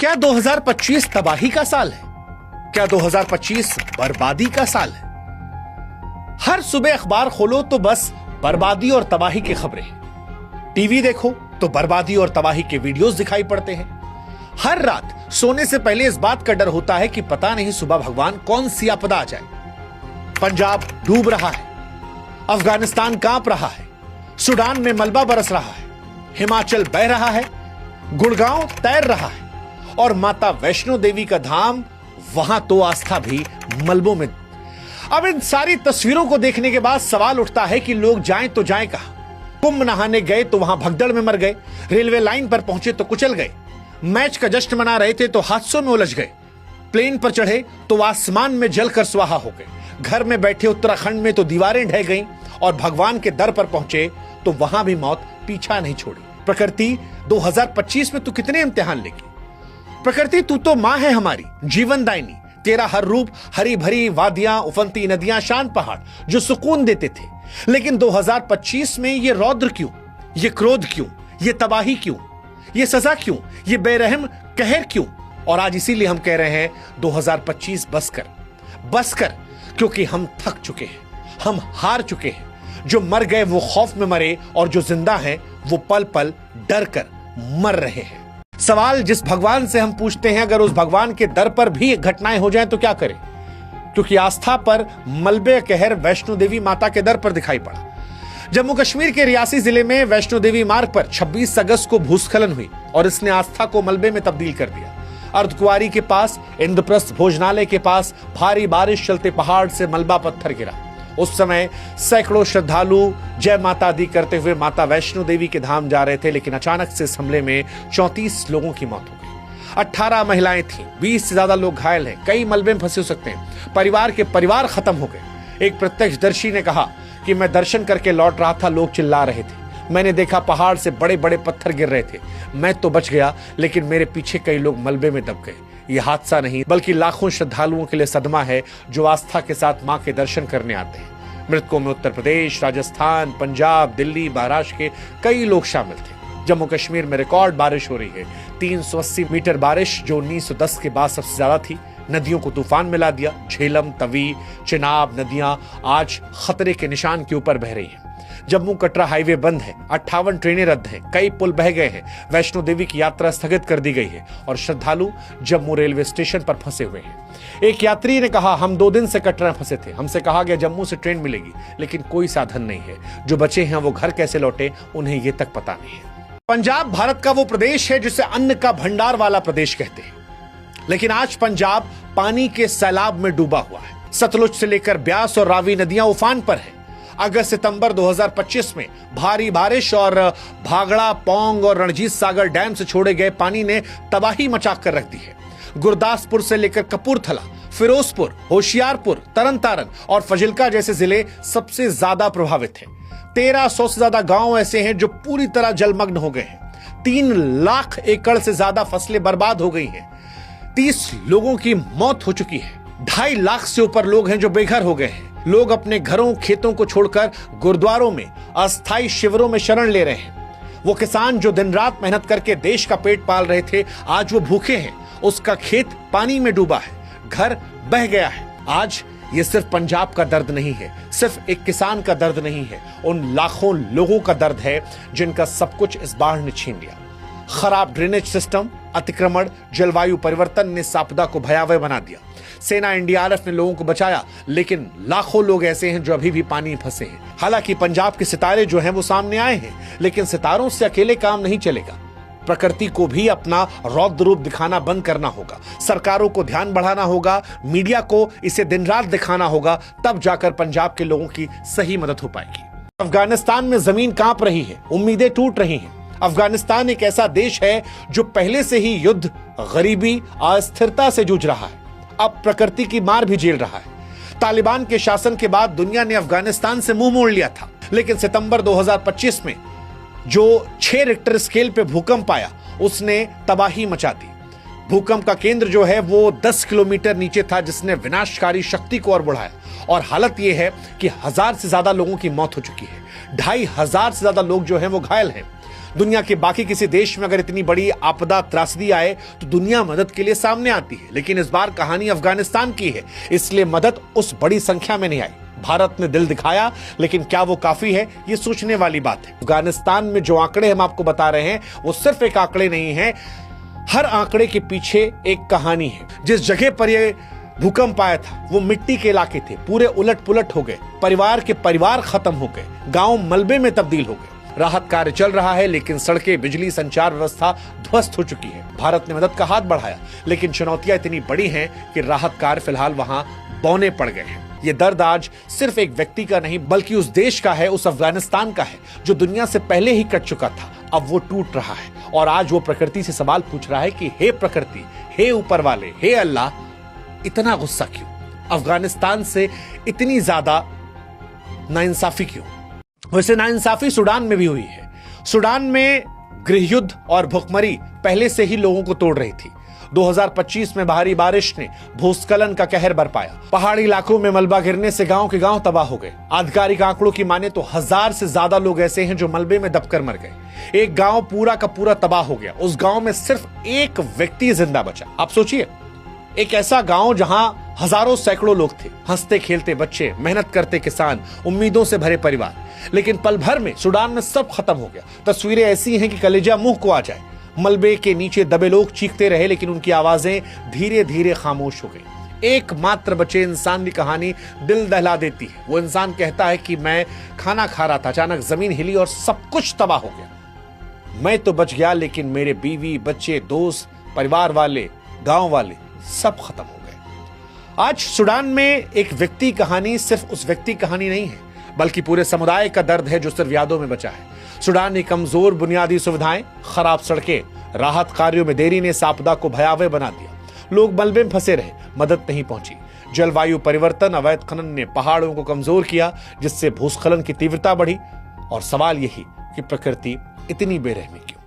क्या 2025 तबाही का साल है? क्या 2025 बर्बादी का साल है? हर सुबह अखबार खोलो तो बस बर्बादी और तबाही की खबरें हैं। टीवी देखो तो बर्बादी और तबाही के वीडियोस दिखाई पड़ते हैं। हर रात सोने से पहले इस बात का डर होता है कि पता नहीं सुबह भगवान कौन सी आपदा आ जाए। पंजाब डूब रहा है, अफगानिस्तान कांप रहा है, सूडान में मलबा बरस रहा है, हिमाचल बह रहा है, गुड़गांव तैर रहा है और माता वैष्णो देवी का धाम, वहां तो आस्था भी मलबों में। अब इन सारी तस्वीरों को देखने के बाद सवाल उठता है कि लोग जाएं तो जाएं कहां? कुंभ नहाने गए तो वहां भगदड़ में मर गए, रेलवे लाइन पर पहुंचे तो कुचल गए, मैच का जश्न मना रहे थे तो हादसों में उलझ गए, प्लेन पर चढ़े तो आसमान में जलकर स्वाहा हो गए, घर में बैठे उत्तराखंड में तो दीवारें ढह गईं और भगवान के दर पर पहुंचे तो वहां भी मौत पीछा नहीं छोड़ी। प्रकृति 2025 में तू कितने इम्तिहान लेगी? प्रकृति तू तो मां है हमारी, जीवनदायिनी। तेरा हर रूप, हरी भरी वादियां, उफनती नदियां, शांत पहाड़ जो सुकून देते थे। लेकिन 2025 में ये रौद्र क्यों, ये क्रोध क्यों, ये तबाही क्यों, ये सजा क्यों, ये बेरहम कहर क्यों? और आज इसीलिए हम कह रहे हैं 2025 बस कर, क्योंकि हम थक चुके हैं, हम हार चुके हैं। जो मर गए वो खौफ में मरे और जो जिंदा हैं वो पल पल डर कर मर रहे हैं। सवाल जिस भगवान से हम पूछते हैं, अगर उस भगवान के दर पर भी घटनाएं हो जाएं तो क्या करें? क्योंकि आस्था पर मलबे कहर वैष्णो देवी माता के दर पर दिखाई पड़ा। जम्मू कश्मीर के रियासी जिले में वैष्णो देवी मार्ग पर 26 अगस्त को भूस्खलन हुई और इसने आस्था को मलबे में तब्दील कर दिया। अर्धकुंवारी के पास इंद्रप्रस्थ भोजनालय के पास भारी बारिश चलते पहाड़ से मलबा पत्थर गिरा। उस समय सैकड़ों श्रद्धालु जय माता दी करते हुए माता वैष्णो देवी के धाम जा रहे थे, लेकिन अचानक से इस हमले में 34 लोगों की मौत हो गई। 18 महिलाएं थीं, 20 से ज्यादा लोग घायल हैं, कई मलबे में फंसे हो सकते हैं, परिवार के परिवार खत्म हो गए। एक प्रत्यक्षदर्शी ने कहा कि मैं दर्शन करके लौट रहा था, लोग चिल्ला रहे थे, मैंने देखा पहाड़ से बड़े बड़े पत्थर गिर रहे थे, मैं तो बच गया लेकिन मेरे पीछे कई लोग मलबे में दब गए। यह हादसा नहीं बल्कि लाखों श्रद्धालुओं के लिए सदमा है जो आस्था के साथ मां के दर्शन करने आते हैं। मृतकों में उत्तर प्रदेश, राजस्थान, पंजाब, दिल्ली, महाराष्ट्र के कई लोग शामिल थे। जम्मू कश्मीर में रिकॉर्ड बारिश हो रही है, 380 मीटर बारिश जो 1910 के बाद सबसे ज्यादा थी। नदियों को तूफान मिला दिया। झेलम, तवी, चिनाब नदियां आज खतरे के निशान के ऊपर बह रही हैं। जम्मू कटरा हाईवे बंद है, 58 ट्रेनें रद्द हैं, कई पुल बह गए हैं, वैष्णो देवी की यात्रा स्थगित कर दी गई है और श्रद्धालु जम्मू रेलवे स्टेशन पर फंसे हुए हैं। एक यात्री ने कहा, हम 2 दिन से कटरा में फंसे थे, हमसे कहा गया जम्मू से ट्रेन मिलेगी, लेकिन कोई साधन नहीं है। जो बचे हैं वो घर कैसे लौटे, उन्हें ये तक पता नहीं है। पंजाब भारत का वो प्रदेश है जिसे अन्न का भंडार वाला प्रदेश कहते हैं, लेकिन आज पंजाब पानी के सैलाब में डूबा हुआ है। सतलुज से लेकर ब्यास और रावी नदियां उफान पर हैं। अगस्त सितंबर 2025 में भारी बारिश और भागड़ा, पौंग और रणजीत सागर डैम से छोड़े गए पानी ने तबाही मचा कर रख दी है। गुरदासपुर से लेकर कपूरथला, फिरोजपुर, होशियारपुर, तरनतारन और फजिल्का जैसे जिले सबसे ज्यादा प्रभावित हैं। 1300 से ज्यादा गांव ऐसे हैं जो पूरी तरह जलमग्न हो गए हैं। 3 लाख एकड़ से ज्यादा फसलें बर्बाद हो गई हैं। 30 लोगों की मौत हो चुकी है। 2.5 लाख से ऊपर लोग हैं जो बेघर हो गए हैं। लोग अपने घरों, खेतों को छोड़कर गुरुद्वारों में, अस्थायी शिविरों में शरण ले रहे हैं। वो किसान जो दिन रात मेहनत करके देश का पेट पाल रहे थे, आज वो भूखे हैं। उसका खेत पानी में डूबा है, घर बह गया है। आज ये सिर्फ पंजाब का दर्द नहीं है, सिर्फ एक किसान का दर्द नहीं है, उन लाखों लोगों का दर्द है जिनका सब कुछ इस बाढ़ ने छीन लिया। खराब ड्रेनेज सिस्टम, अतिक्रमण, जलवायु परिवर्तन ने इस आपदा को भयावह बना दिया। सेना, एनडीआरएफ ने लोगों को बचाया, लेकिन लाखों लोग ऐसे हैं जो अभी भी पानी में फंसे हैं। हालांकि पंजाब के सितारे जो हैं वो सामने आए हैं, लेकिन सितारों से अकेले काम नहीं चलेगा। प्रकृति को भी अपना रौद्र रूप दिखाना बंद करना होगा, सरकारों को ध्यान बढ़ाना होगा, मीडिया को इसे दिन रात दिखाना होगा, तब जाकर पंजाब के लोगों की सही मदद हो पाएगी। अफगानिस्तान में जमीन कांप रही है, उम्मीदें टूट रही हैं। अफगानिस्तान एक ऐसा देश है जो पहले से ही युद्ध, गरीबी, अस्थिरता से जूझ रहा है, अब प्रकृति की मार भी झेल रहा है। तालिबान के शासन के बाद दुनिया ने अफगानिस्तान से मुंह मोड़ लिया था, लेकिन सितंबर 2025 में जो 6 रिक्टर स्केल पे भूकंप आया, उसने तबाही मचा दी। भूकंप का केंद्र जो है वो 10 किलोमीटर नीचे था, जिसने विनाशकारी शक्ति को और बढ़ाया। और हालत यह है कि 1000 से ज्यादा लोगों की मौत हो चुकी है, 2500 से ज्यादा लोग जो हैं वो घायल हैं। दुनिया के बाकी किसी देश में अगर इतनी बड़ी आपदा त्रासदी आए तो दुनिया मदद के लिए सामने आती है, लेकिन इस बार कहानी अफगानिस्तान की है, इसलिए मदद उस बड़ी संख्या में नहीं आई। भारत ने दिल दिखाया, लेकिन क्या वो काफी है, ये सोचने वाली बात है। अफगानिस्तान में जो आंकड़े हम आपको बता रहे हैं वो सिर्फ एक आंकड़े नहीं है, हर आंकड़े के पीछे एक कहानी है। जिस जगह पर ये भूकंप आया था वो मिट्टी के इलाके थे, पूरे उलट पुलट हो गए, परिवार के परिवार खत्म हो गए, गांव मलबे में तब्दील हो गए। राहत कार्य चल रहा है, लेकिन सड़कें, बिजली, संचार व्यवस्था ध्वस्त हो चुकी है। भारत ने मदद का हाथ बढ़ाया, लेकिन चुनौतियां इतनी बड़ी हैं कि राहत कार्य फिलहाल वहां बौने पड़ गए हैं। ये दर्द आज सिर्फ एक व्यक्ति का नहीं बल्कि उस देश का है, उस अफगानिस्तान का है जो दुनिया से पहले ही कट चुका था। अब वो टूट रहा है और आज वो प्रकृति से सवाल पूछ रहा है कि हे प्रकृति, हे ऊपर वाले, हे अल्लाह, इतना गुस्सा क्यों? अफगानिस्तान से इतनी ज्यादा नाइंसाफी क्यों? वैसे नाइंसाफी सूडान में भी हुई है। सूडान में गृहयुद्ध और भुखमरी पहले से ही लोगों को तोड़ रही थी। 2025 में भारी बारिश ने भूस्खलन का कहर बरपाया। पहाड़ी इलाकों में मलबा गिरने से गांव के गांव तबाह हो गए। आधिकारिक आंकड़ों की माने तो 1000 से ज्यादा लोग ऐसे हैं जो मलबे में दबकर मर गए। एक गांव पूरा का पूरा तबाह हो गया। उस गांव में सिर्फ एक व्यक्ति जिंदा बचा। आप सोचिए, एक ऐसा गांव जहां हजारों सैकड़ों लोग थे, हंसते खेलते बच्चे, मेहनत करते किसान, उम्मीदों से भरे परिवार, लेकिन पल भर में सूडान में सब खत्म हो गया। तस्वीरें ऐसी हैं कि कलेजा मुंह को आ जाए। मलबे के नीचे दबे लोग चीखते रहे, लेकिन उनकी आवाजें धीरे धीरे खामोश हो गई। एकमात्र बचे इंसान की कहानी दिल दहला देती है। वो इंसान कहता है कि मैं खाना खा रहा था, अचानक जमीन हिली और सब कुछ तबाह हो गया। मैं तो बच गया, लेकिन मेरे बीवी, बच्चे, दोस्त, परिवार वाले, गांव वाले सब खत्म हो गए। आज सूडान में एक व्यक्ति कहानी सिर्फ उस व्यक्ति कहानी नहीं है, बल्कि पूरे समुदाय का दर्द है जो सिर्फ यादों में बचा है। सूडान की कमजोर बुनियादी सुविधाएं, खराब सड़कें, राहत कार्यों में देरी ने इस आपदा को भयावह बना दिया। लोग मलबे में फंसे रहे, मदद नहीं पहुंची। जलवायु परिवर्तन, अवैध खनन ने पहाड़ों को कमजोर किया, जिससे भूस्खलन की तीव्रता बढ़ी। और सवाल यही कि प्रकृति इतनी बेरहमी क्यों?